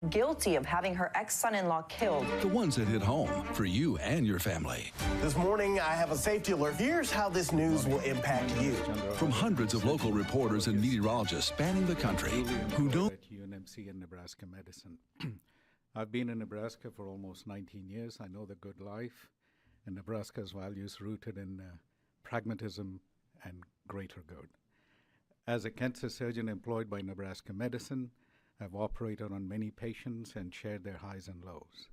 guilty of having her ex-son-in-law killed. The ones that hit home for you and your family. This morning, I have a safety alert. Here's how this news will impact you. From hundreds of local reporters and meteorologists spanning the country who don't... At UNMC and Nebraska Medicine. I've been in Nebraska for almost 19 years. I know the good life and Nebraska's values rooted in pragmatism and greater good. As a cancer surgeon employed by Nebraska Medicine, I've operated on many patients and shared their highs and lows.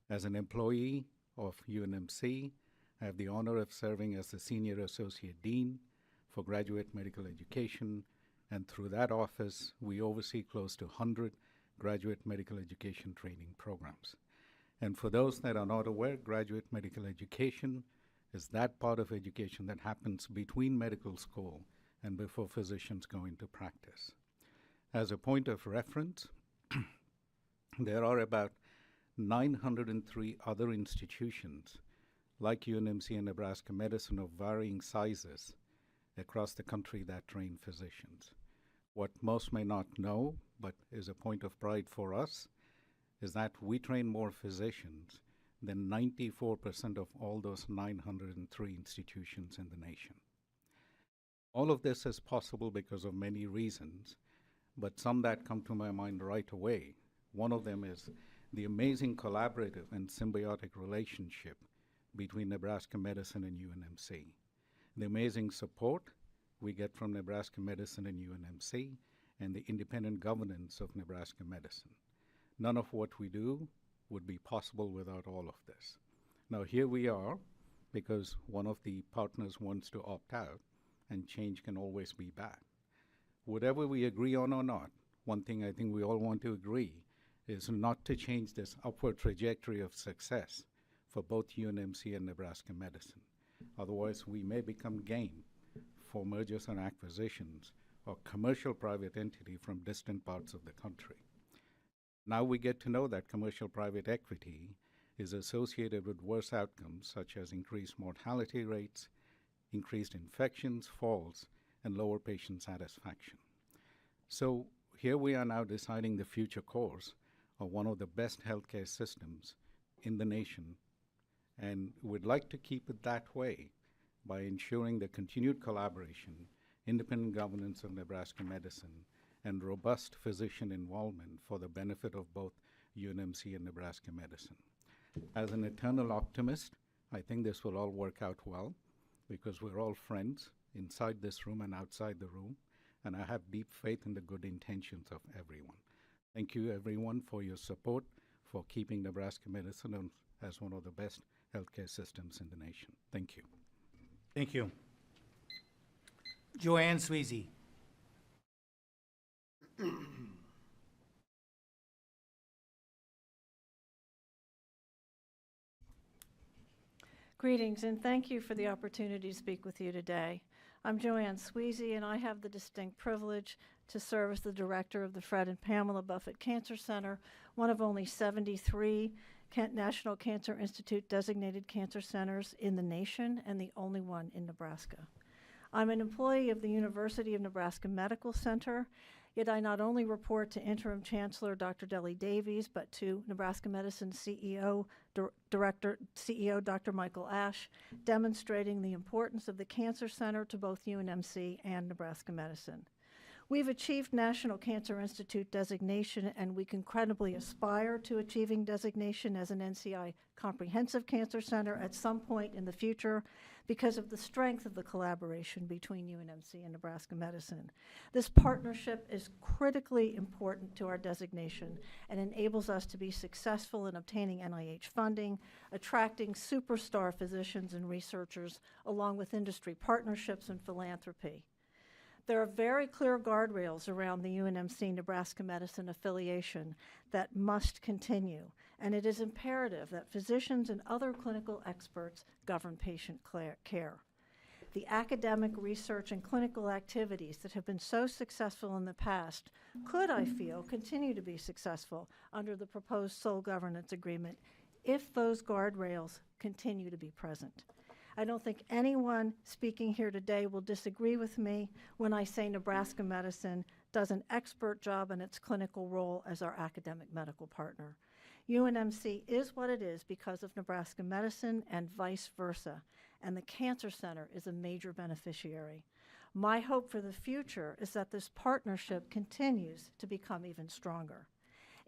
As an employee of UNMC, I have the honor of serving as the Senior Associate Dean for Graduate Medical Education, and through that office, we oversee close to 100 graduate medical education training programs. And for those that are not aware, graduate medical education is that part of education that happens between medical school and before physicians go into practice. As a point of reference, there are about 903 other institutions like UNMC and Nebraska Medicine of varying sizes across the country that train physicians. What most may not know, but is a point of pride for us, is that we train more physicians than 94% of all those 903 institutions in the nation. All of this is possible because of many reasons, but some that come to my mind right away. One of them is the amazing collaborative and symbiotic relationship between Nebraska Medicine and UNMC. The amazing support we get from Nebraska Medicine and UNMC, and the independent governance of Nebraska Medicine. None of what we do would be possible without all of this. Now here we are, because one of the partners wants to opt out, and change can always be bad. Whatever we agree on or not, one thing I think we all want to agree is not to change this upward trajectory of success for both UNMC and Nebraska Medicine. Otherwise, we may become game for mergers and acquisitions or commercial private entity from distant parts of the country. Now we get to know that commercial private equity is associated with worse outcomes such as increased mortality rates, increased infections, falls, and lower patient satisfaction. So here we are now deciding the future course of one of the best healthcare systems in the nation, and we'd like to keep it that way by ensuring the continued collaboration, independent governance of Nebraska Medicine, and robust physician involvement for the benefit of both UNMC and Nebraska Medicine. As an eternal optimist, I think this will all work out well because we're all friends inside this room and outside the room, and I have deep faith in the good intentions of everyone. Thank you, everyone, for your support for keeping Nebraska Medicine as one of the best healthcare systems in the nation. Thank you. Thank you. Joanne Sweezy. Greetings, and thank you for the opportunity to speak with you today. I'm Joanne Sweezy, and I have the distinct privilege to serve as the director of the Fred and Pamela Buffett Cancer Center, one of only 73 National Cancer Institute designated cancer centers in the nation and the only one in Nebraska. I'm an employee of the University of Nebraska Medical Center, yet I not only report to Interim Chancellor Dr. Deli Davies, but to Nebraska Medicine CEO, CEO Dr. Michael Ash, demonstrating the importance of the Cancer Center to both UNMC and Nebraska Medicine. We've achieved National Cancer Institute designation, and we can credibly aspire to achieving designation as an NCI Comprehensive Cancer Center at some point in the future because of the strength of the collaboration between UNMC and Nebraska Medicine. This partnership is critically important to our designation and enables us to be successful in obtaining NIH funding, attracting superstar physicians and researchers, along with industry partnerships and philanthropy. There are very clear guardrails around the UNMC Nebraska Medicine affiliation that must continue, and it is imperative that physicians and other clinical experts govern patient care. The academic research and clinical activities that have been so successful in the past could, I feel, continue to be successful under the proposed sole governance agreement if those guardrails continue to be present. I don't think anyone speaking here today will disagree with me when I say Nebraska Medicine does an expert job in its clinical role as our academic medical partner. UNMC is what it is because of Nebraska Medicine and vice versa, and the Cancer Center is a major beneficiary. My hope for the future is that this partnership continues to become even stronger.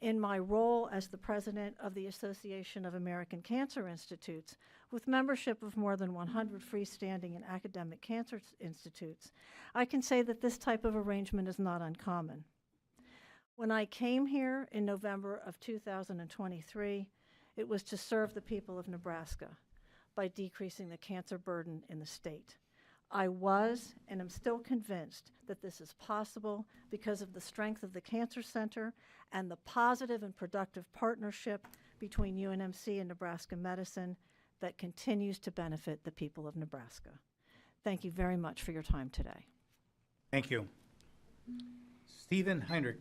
In my role as the president of the Association of American Cancer Institutes, with membership of more than 100 freestanding and academic cancer institutes, I can say that this type of arrangement is not uncommon. When I came here in November of 2023, it was to serve the people of Nebraska by decreasing the cancer burden in the state. I was and am still convinced that this is possible because of the strength of the Cancer Center and the positive and productive partnership between UNMC and Nebraska Medicine that continues to benefit the people of Nebraska. Thank you very much for your time today. Thank you. Stephen Heinrich.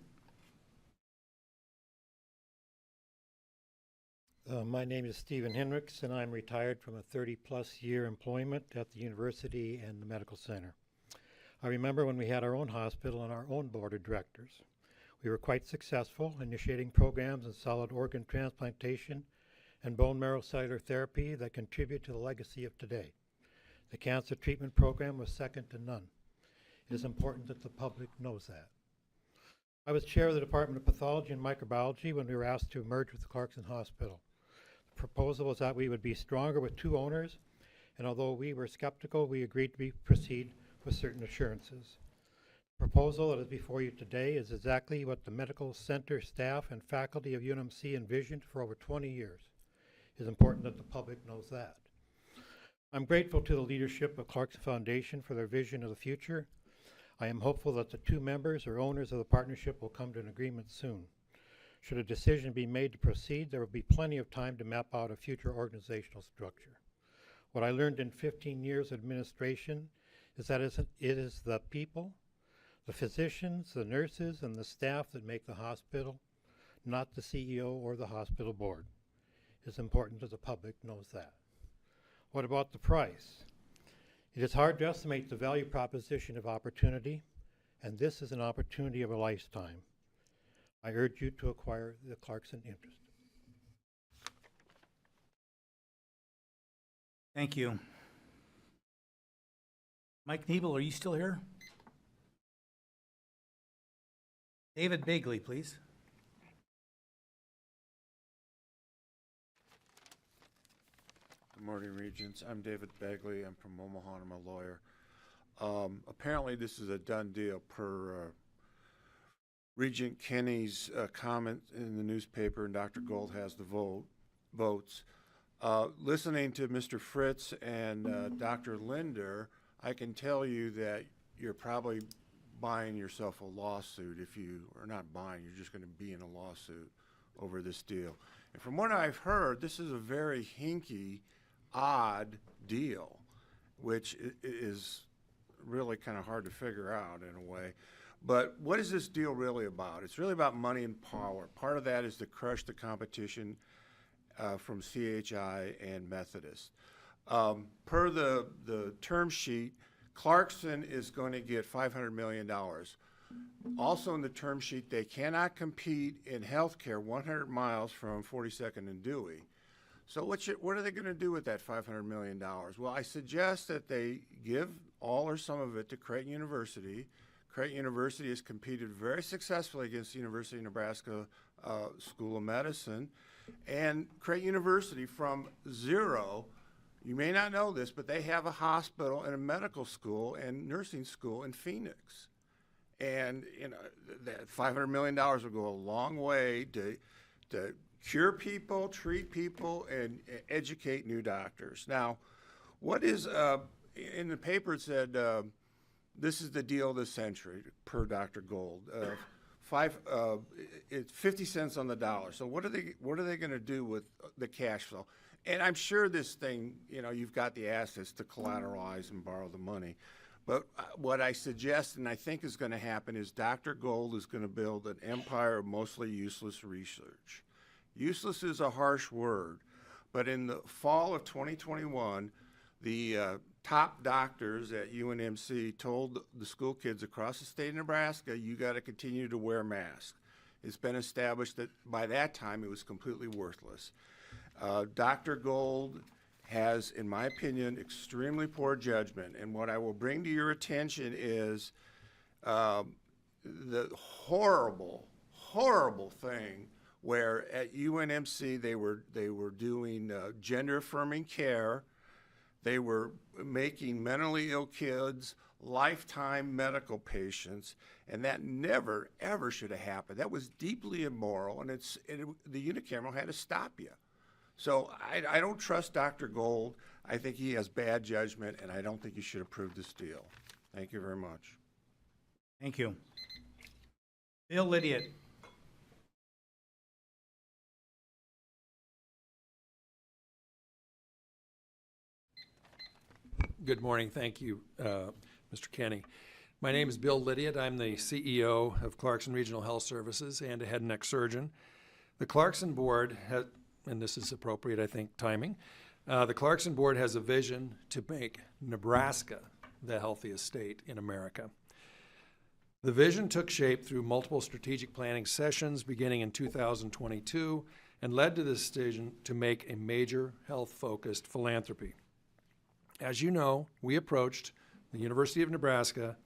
My name is Stephen Hendricks, and I'm retired from a 30-plus year employment at the university and the medical center. I remember when we had our own hospital and our own board of directors. We were quite successful, initiating programs in solid organ transplantation and bone marrow cellular therapy that contribute to the legacy of today. The cancer treatment program was second to none. It is important that the public knows that. I was chair of the Department of Pathology and Microbiology when we were asked to merge with the Clarkson Hospital. Proposal was that we would be stronger with two owners, and although we were skeptical, we agreed to proceed with certain assurances. The proposal that is before you today is exactly what the medical center staff and faculty of UNMC envisioned for over 20 years. It is important that the public knows that. I'm grateful to the leadership of Clarkson Foundation for their vision of the future. I am hopeful that the two members or owners of the partnership will come to an agreement soon. Should a decision be made to proceed, there will be plenty of time to map out a future organizational structure. What I learned in 15 years of administration is that it is the people, the physicians, the nurses, and the staff that make the hospital, not the CEO or the hospital board. It's important that the public knows that. What about the price? It is hard to estimate the value proposition of opportunity, and this is an opportunity of a lifetime. I urge you to acquire the Clarkson interest. Thank you. Mike Niebel, are you still here? David Bigley, please. Good morning, Regents. I'm David Bagley. I'm from Omaha, and I'm a lawyer. Apparently, this is a done deal per Regent Kenny's comment in the newspaper, and Dr. Gold has the votes. Listening to Mr. Fritz and Dr. Linder, I can tell you that you're probably buying yourself a lawsuit. If you are not buying, you're just going to be in a lawsuit over this deal. And from what I've heard, this is a very hinky, odd deal, which is really kind of hard to figure out in a way. But what is this deal really about? It's really about money and power. Part of that is to crush the competition from CHI and Methodist. Per the term sheet, Clarkson is going to get $500 million. Also in the term sheet, they cannot compete in healthcare 100 miles from 42nd and Dewey. So what are they going to do with that $500 million? Well, I suggest that they give all or some of it to Creighton University. Creighton University has competed very successfully against the University of Nebraska School of Medicine. And Creighton University, from zero, you may not know this, but they have a hospital and a medical school and nursing school in Phoenix. And that $500 million will go a long way to cure people, treat people, and educate new doctors. Now, what is, in the paper it said, this is the deal of the century, per Dr. Gold. It's 50 cents on the dollar. So what are they going to do with the cash flow? And I'm sure this thing, you've got the assets to collateralize and borrow the money. But what I suggest and I think is going to happen is Dr. Gold is going to build an empire of mostly useless research. Useless is a harsh word, but in the fall of 2021, The top doctors at UNMC told the school kids across the state of Nebraska, you got to continue to wear masks. It's been established that by that time it was completely worthless. Dr. Gold has, in my opinion, extremely poor judgment. And what I will bring to your attention is the horrible, horrible thing where at UNMC they were doing gender affirming care. They were making mentally ill kids lifetime medical patients, and that never, ever should have happened. That was deeply immoral, and the unicameral had to stop you. So I don't trust Dr. Gold. I think he has bad judgment, and I don't think you should approve this deal. Thank you very much. Thank you. Bill Lydiot. Good morning. Thank you, Mr. Kenny. My name is Bill Lydiot. I'm the CEO of Clarkson Regional Health Services and a head and neck surgeon. The Clarkson Board has, and this is appropriate, I think, timing. The Clarkson Board has a vision to make Nebraska the healthiest state in America. The vision took shape through multiple strategic planning sessions beginning in 2022 and led to the decision to make a major health-focused philanthropy. As you know, we approached the University of Nebraska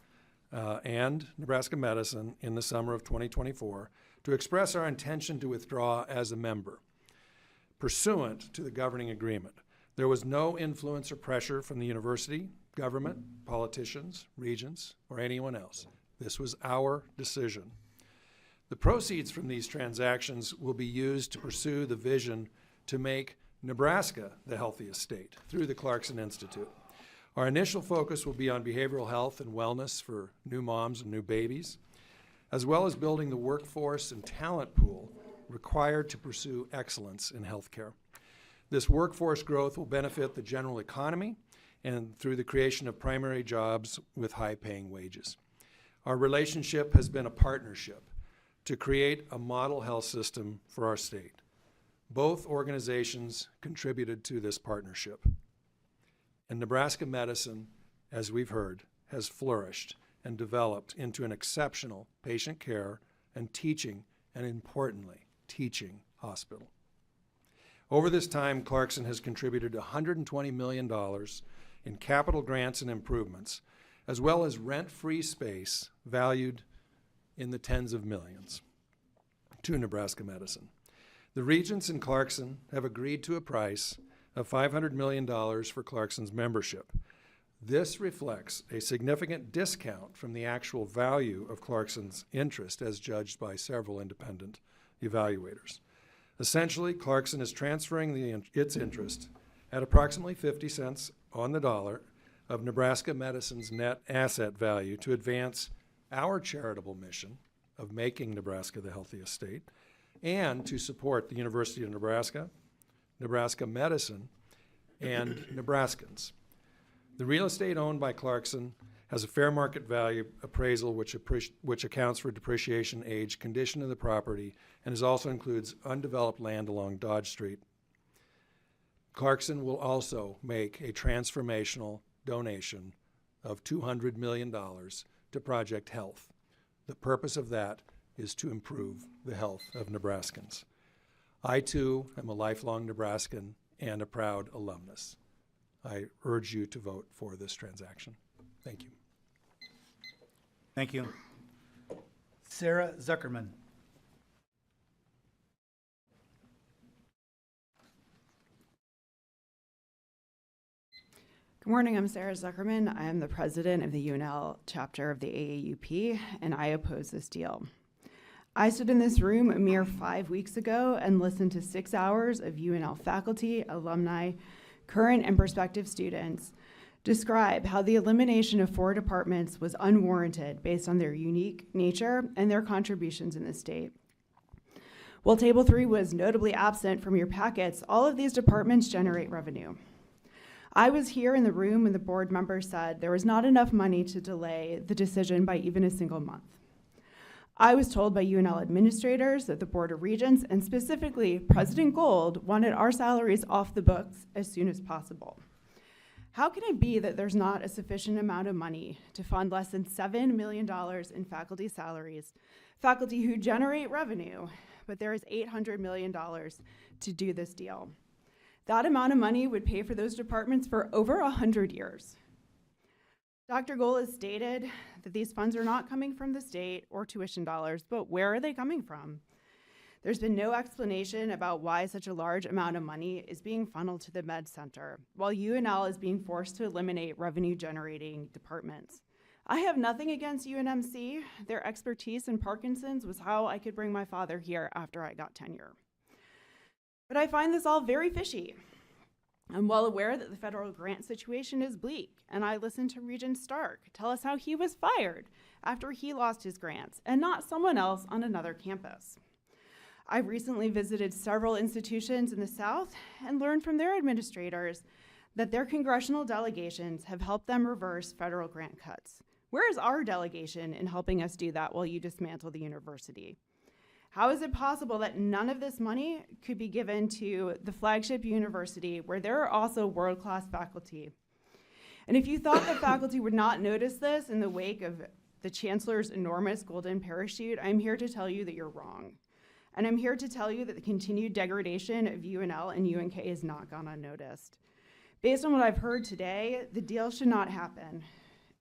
and Nebraska Medicine in the summer of 2024 to express our intention to withdraw as a member. Pursuant to the governing agreement, there was no influence or pressure from the university, government, politicians, regents, or anyone else. This was our decision. The proceeds from these transactions will be used to pursue the vision to make Nebraska the healthiest state through the Clarkson Institute. Our initial focus will be on behavioral health and wellness for new moms and new babies, as well as building the workforce and talent pool required to pursue excellence in healthcare. This workforce growth will benefit the general economy and through the creation of primary jobs with high-paying wages. Our relationship has been a partnership to create a model health system for our state. Both organizations contributed to this partnership. And Nebraska Medicine, as we've heard, has flourished and developed into an exceptional patient care and teaching, and importantly, teaching hospital. Over this time, Clarkson has contributed $120 million in capital grants and improvements, as well as rent-free space valued in the tens of millions to Nebraska Medicine. The Regents in Clarkson have agreed to a price of $500 million for Clarkson's membership. This reflects a significant discount from the actual value of Clarkson's interest as judged by several independent evaluators. Essentially, Clarkson is transferring its interest at approximately 50 cents on the dollar of Nebraska Medicine's net asset value to advance our charitable mission of making Nebraska the healthiest state and to support the University of Nebraska, Nebraska Medicine, and Nebraskans. The real estate owned by Clarkson has a fair market value appraisal which accounts for depreciation, age, condition of the property, and also includes undeveloped land along Dodge Street. Clarkson will also make a transformational donation of $200 million to Project Health. The purpose of that is to improve the health of Nebraskans. I, too, am a lifelong Nebraskan and a proud alumnus. I urge you to vote for this transaction. Thank you. Thank you. Sarah Zuckerman. Good morning, I'm Sarah Zuckerman. I am the president of the UNL chapter of the AAUP, and I oppose this deal. I stood in this room a mere 5 weeks ago and listened to 6 hours of UNL faculty, alumni, current and prospective students describe how the elimination of 4 departments was unwarranted based on their unique nature and their contributions in the state. While Table 3 was notably absent from your packets, all of these departments generate revenue. I was here in the room when the board members said there was not enough money to delay the decision by even a single month. I was told by UNL administrators that the Board of Regents, and specifically President Gold, wanted our salaries off the books as soon as possible. How can it be that there's not a sufficient amount of money to fund less than $7 million in faculty salaries, faculty who generate revenue, but there is $800 million to do this deal? That amount of money would pay for those departments for over 100 years. Dr. Gohl has stated that these funds are not coming from the state or tuition dollars, but where are they coming from? There's been no explanation about why such a large amount of money is being funneled to the Med Center, while UNL is being forced to eliminate revenue-generating departments. I have nothing against UNMC. Their expertise in Parkinson's was how I could bring my father here after I got tenure. But I find this all very fishy. I'm well aware that the federal grant situation is bleak, and I listened to Regent Stark tell us how he was fired after he lost his grants, and not someone else on another campus. I've recently visited several institutions in the South and learned from their administrators that their congressional delegations have helped them reverse federal grant cuts. Where is our delegation in helping us do that while you dismantle the university? How is it possible that none of this money could be given to the flagship university where there are also world-class faculty? And if you thought the faculty would not notice this in the wake of the chancellor's enormous golden parachute, I'm here to tell you that you're wrong. And I'm here to tell you that the continued degradation of UNL and UNK has not gone unnoticed. Based on what I've heard today, the deal should not happen.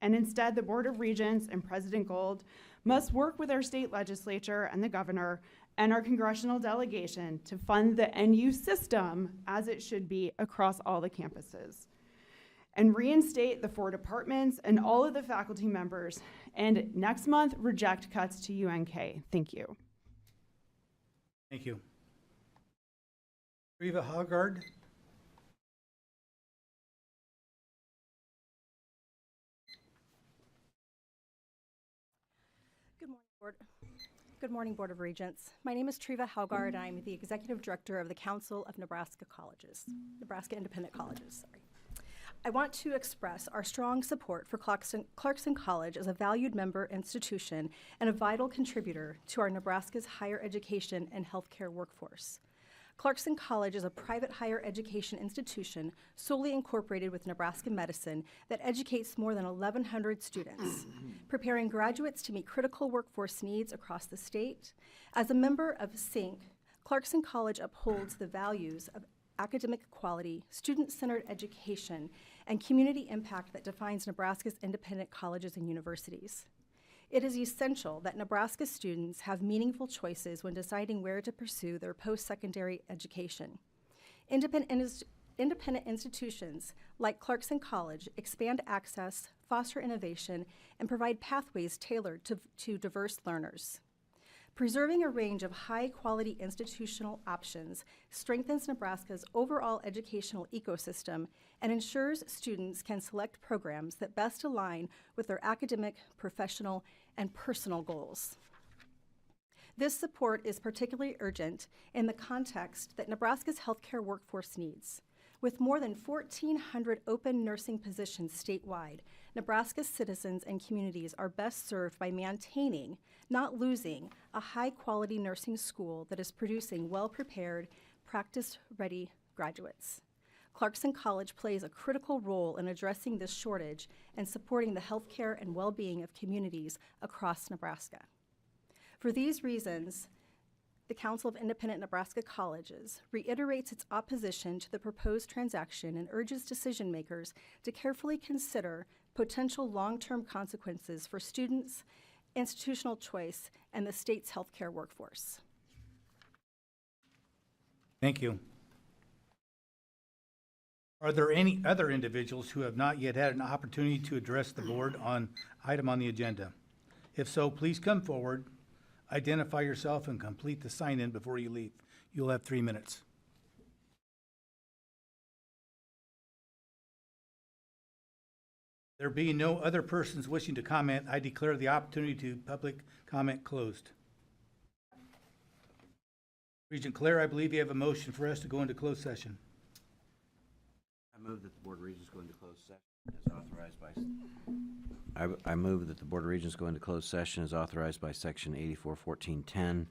And instead, the Board of Regents and President Gold must work with our state legislature and the governor and our congressional delegation to fund the NU system as it should be across all the campuses, and reinstate the 4 departments and all of the faculty members, and next month reject cuts to UNK. Thank you. Thank you. Reva Haggard. Good morning, Board of Regents. My name is Treva Haugard. I'm the Executive Director of the Council of Nebraska Colleges, Nebraska Independent Colleges, sorry. I want to express our strong support for Clarkson College as a valued member institution and a vital contributor to our Nebraska's higher education and healthcare workforce. Clarkson College is a private higher education institution solely incorporated with Nebraska Medicine that educates more than 1,100 students, preparing graduates to meet critical workforce needs across the state. As a member of SYNC, Clarkson College upholds the values of academic quality, student-centered education, and community impact that defines Nebraska's independent colleges and universities. It is essential that Nebraska students have meaningful choices when deciding where to pursue their post-secondary education. Independent institutions like Clarkson College expand access, foster innovation, and provide pathways tailored to diverse learners. Preserving a range of high-quality institutional options strengthens Nebraska's overall educational ecosystem and ensures students can select programs that best align with their academic, professional, and personal goals. This support is particularly urgent in the context that Nebraska's healthcare workforce needs. With more than 1,400 open nursing positions statewide, Nebraska's citizens and communities are best served by maintaining, not losing, a high-quality nursing school that is producing well-prepared, practice-ready graduates. Clarkson College plays a critical role in addressing this shortage and supporting the healthcare and well-being of communities across Nebraska. For these reasons, the Council of Independent Nebraska Colleges reiterates its opposition to the proposed transaction and urges decision makers to carefully consider potential long-term consequences for students, institutional choice, and the state's healthcare workforce. Thank you. Are there any other individuals who have not yet had an opportunity to address the board on item on the agenda? If so, please come forward, identify yourself, and complete the sign-in before you leave. You'll have 3 minutes. There being no other persons wishing to comment, I declare the opportunity to public comment closed. Regent Claire, I believe you have a motion for us to go into closed session. I move that the Board of Regents go into closed session as authorized by... I move that the Board of Regents go into closed session as authorized by Section 84-1410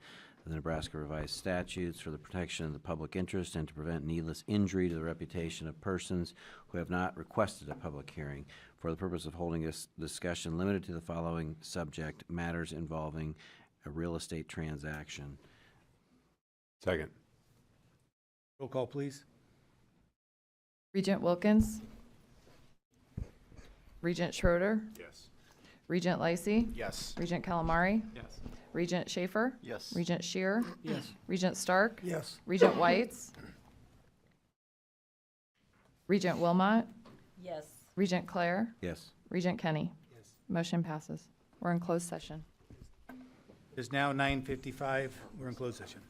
of the Nebraska Revised Statutes for the protection of the public interest and to prevent needless injury to the reputation of persons who have not requested a public hearing for the purpose of holding this discussion limited to the following subject matters involving a real estate transaction. Second. Roll call, please. Regent Wilkins. Regent Schroeder. Yes. Regent Lacey. Yes. Regent Calamari. Yes. Regent Schaefer. Yes. Regent Shear. Yes. Regent Stark. Yes. Regent Whites. Regent Wilmot. Yes. Regent Clare. Yes. Regent Kenny. Yes. Motion passes. We're in closed session. It's now 9:55. We're in closed session.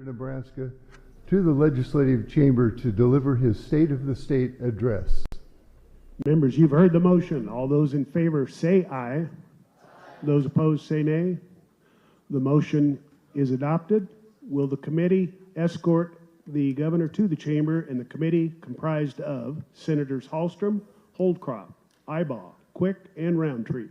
Nebraska to the legislative chamber to deliver his State of the State address. Members, you've heard the motion. All those in favor say aye. Those opposed say nay. The motion is adopted. Will the committee escort the governor to the chamber, and the committee comprised of Senators Hallstrom, Holdcroft, Ibaugh, Quick, and Roundtree?